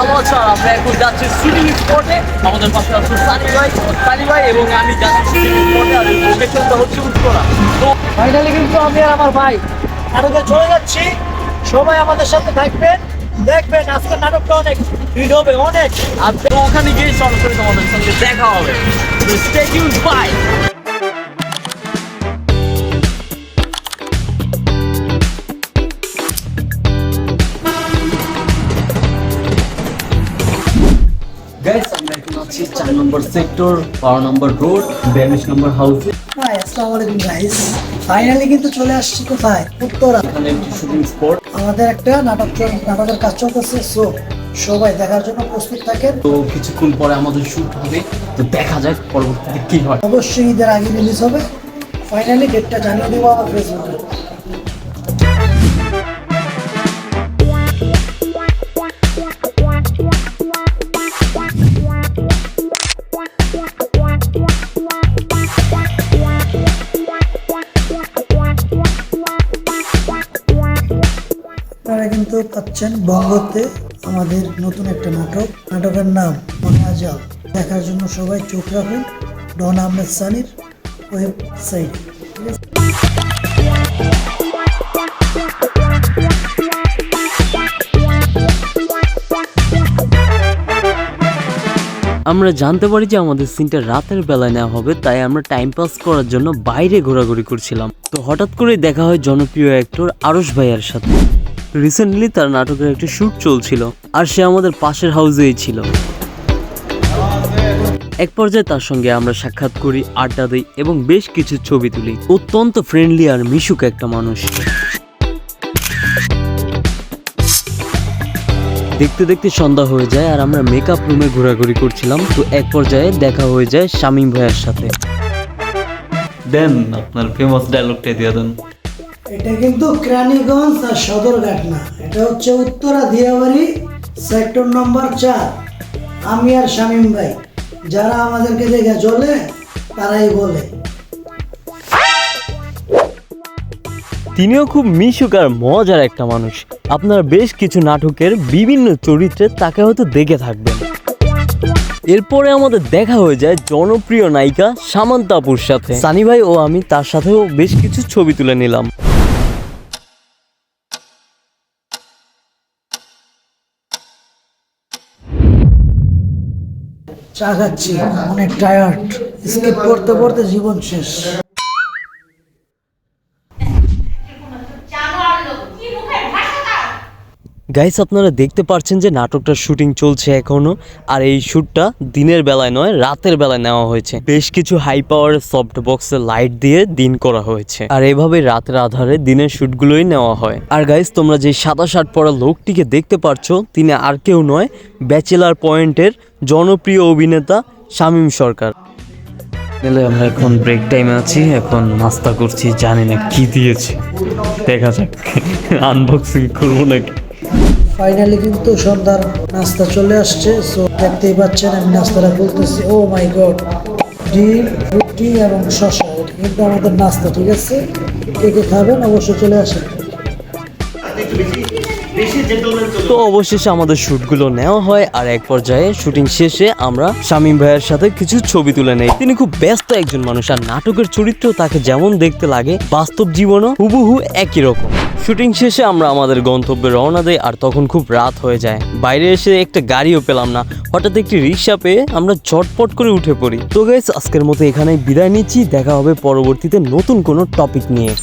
ভালো আছো? আর আমরা এখন যাচ্ছি শুটিং স্পটে। আমাদের পাশে আছে সানি ভাই এবং আমি যাচ্ছি শুটিং স্পটে। আর লোকেশনটা হচ্ছে উত্তরা। তো ফাইনালি কিন্তু আমি আর আমার ভাই নাটকে চলে যাচ্ছি। সবাই আমাদের সাথে থাকবেন, দেখবেন আজকে নাটকটা অনেক ভিড় হবে, অনেক। আর তো ওখানে গিয়ে সরাসরি তোমাদের সঙ্গে দেখা হবে। তো স্টে টিউনড, বাই। গাইস, আমরা এখন আছি 4 নম্বর সেক্টর, 12 নম্বর রোড, 42 নম্বর হাউসে। হাই, আসসালামু আলাইকুম গাইস। ফাইনালি কিন্তু চলে আসছি কোথায়? উত্তরা। এখানে একটি শুটিং স্পট। আমাদের একটা নাটকের কাজ চলতেছে, সো সবাই দেখার জন্য প্রস্তুত থাকেন। তো কিছুক্ষণ পরে আমাদের শুট হবে, তো দেখা যাক পরবর্তীতে কি হয়। অবশ্যই ঈদের আগে রিলিজ হবে। ফাইনালি ডেটটা জানিয়ে দেবো আমার ফেসবুকে। আপনারা কিন্তু পাচ্ছেন বঙ্গতে আমাদের নতুন একটা নাটকের নাম মায়াজাল। দেখার জন্য সবাই চোখ রাখুন ডন আহমেদ সানির ওয়েবসাইট। আমরা জানতে পারি যে আমাদের সিনটা রাতের বেলায় নেওয়া হবে, তাই আমরা টাইম পাস করার জন্য বাইরে ঘোরাঘুরি করছিলাম। তো হঠাৎ করে দেখা হয় জনপ্রিয় অ্যাক্টর আরশ ভাইয়ার সাথে। রিসেন্টলি তার নাটকের একটা শুট চলছিল, আর সে আমাদের পাশের হাউসেই ছিল। এক পর্যায়ে তার সঙ্গে আমরা সাক্ষাৎ করি, আড্ডা দিই এবং বেশ কিছু ছবি তুলি। অত্যন্ত ফ্রেন্ডলি আর মিশুক একটা মানুষ। দেখতে দেখতে সন্ধ্যা হয়ে যায় আর আমরা মেকআপ রুমে ঘোরাঘুরি করছিলাম। তো এক পর্যায়ে দেখা হয়ে যায় শামীম ভাইয়ের সাথে। দেন আপনার ফেমাস ডায়লগটা দিয়ে দেন। এটা কিন্তু কেরানীগঞ্জ আর সদরঘাট না, এটা হচ্ছে উত্তরা দিয়াবাড়ি সেক্টর নম্বর 4। আমি আর শামীম ভাই, যারা আমাদেরকে দেখে চলে তারাই বলে। তিনিও খুব মিশুক আর মজার একটা মানুষ। আপনারা বেশ কিছু নাটকের বিভিন্ন চরিত্রে তাকে হয়তো দেখে থাকবেন। এরপরে আমাদের দেখা হয়ে যায় জনপ্রিয় নায়িকা সামান্তা আপুর সাথে। সানি ভাই ও আমি তার সাথেও বেশ কিছু ছবি তুলে নিলাম। চা খাচ্ছি, অনেক টায়ার্ড। স্কিপ করতে করতে জীবন শেষ। গাইস, আপনারা দেখতে পাচ্ছেন যে নাটকটার শুটিং চলছে এখনো। আর এই শ্যুটটা দিনের বেলায় নয়, রাতের বেলায় নেওয়া হয়েছে। বেশ কিছু হাই পাওয়ারের সফট বক্সে লাইট দিয়ে দিন করা হয়েছে। আর এভাবে রাতের আধারে দিনের শ্যুটগুলোই নেওয়া হয়। আর গাইস, তোমরা যে সাদা শার্ট পরা লোকটিকে দেখতে পারছো, তিনি আর কেউ নয়, ব্যাচেলার পয়েন্টের জনপ্রিয় অভিনেতা শামীম সরকার। আমরা এখন ব্রেক টাইমে আছি, এখন নাস্তা করছি, জানি না কি দিয়েছে, দেখা যাক। আনবক্সিং করবো নাকি। ফাইনালি কিন্তু সন্ধ্যার নাস্তা চলে আসছে, সো দেখতেই পাচ্ছেন আমি নাস্তাটা বলতেছি। ও মাই গড, ডিম, রুটি এবং শসা, এটা কিন্তু আমাদের নাস্তা। ঠিক আছে, কে কে খাবেন অবশ্যই চলে আসেন। তো অবশেষে আমাদের শ্যুটগুলো নেওয়া হয়। আর এক পর্যায়ে শুটিং শেষে আমরা শামীম ভাইয়ের সাথে কিছু ছবি তুলে নেই। তিনি খুব ব্যস্ত একজন মানুষ, আর নাটকের চরিত্র তাকে যেমন দেখতে লাগে বাস্তব জীবনও হুবহু একই রকম। শুটিং শেষে আমরা আমাদের গন্তব্যে রওনা দেই, আর তখন খুব রাত হয়ে যায়। বাইরে এসে একটা গাড়িও পেলাম না, হঠাৎ একটি রিক্সা পেয়ে আমরা ঝটপট করে উঠে পড়ি। তো গাইস, আজকের মতো এখানেই বিদায় নিচ্ছি। দেখা হবে পরবর্তীতে নতুন কোনো টপিক নিয়ে।